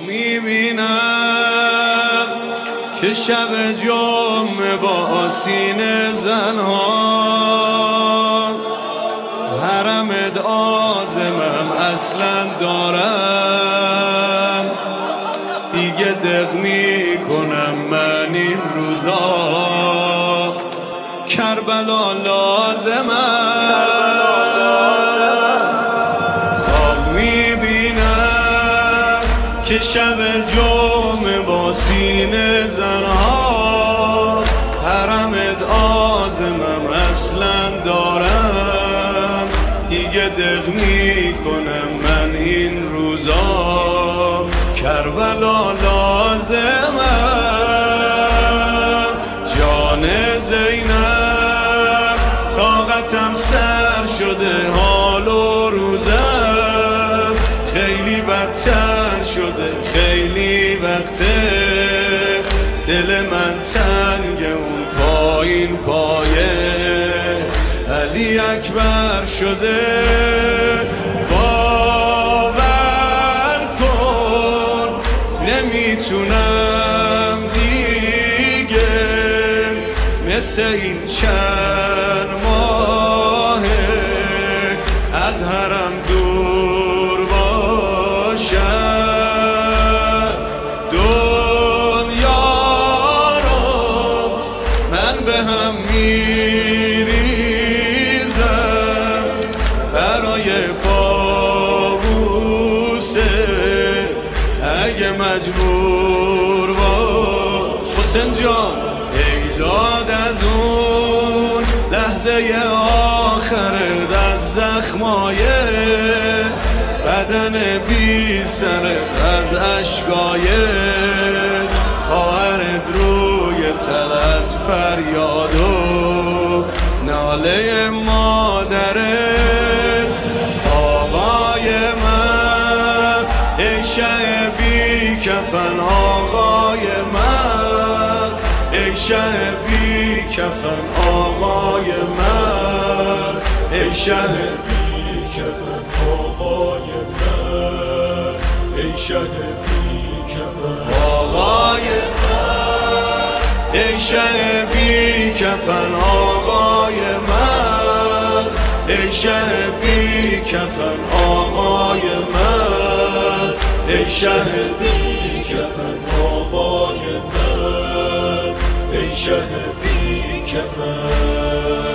میبینم که شب جمعه با آسین زنها حرمت آزمم اصلا دارم، دیگه دق میکنم من این روزا، کربلا لازمم. خواب میبینم که شب جمعه با سینه زنها حرمت آزمم اصلا دارم، دیگه دق میکنم من این روزا، کربلا لازمم. جان زینب طاقتم سر شده، حال و روزم خیلی بدتر شده، خیلی وقته دل من تنگ اون پایین پایه علی اکبر شده. باور کن نمیتونم دیگه مثل این چند ماهه از حرم دور باشم. دنیا رو من به هم میریزم برای پابوسه، اگه مجبور باش حسین جان ای داد از اون لحظه آخره از زخمای بدن بی سره، از اشکای خواهرت روی تل از فریاد و ناله مادرت. آقای من ای شه بی کفن، آقای من ای شه بی کفن، آقای من ای شه بی کفن، آقای من ای شه بی کفن، آقای من ای شه بی کفن، آقای من ای شه بی کفن، آقای من ای شه بی کفن، آقای من ای شه بی کفن.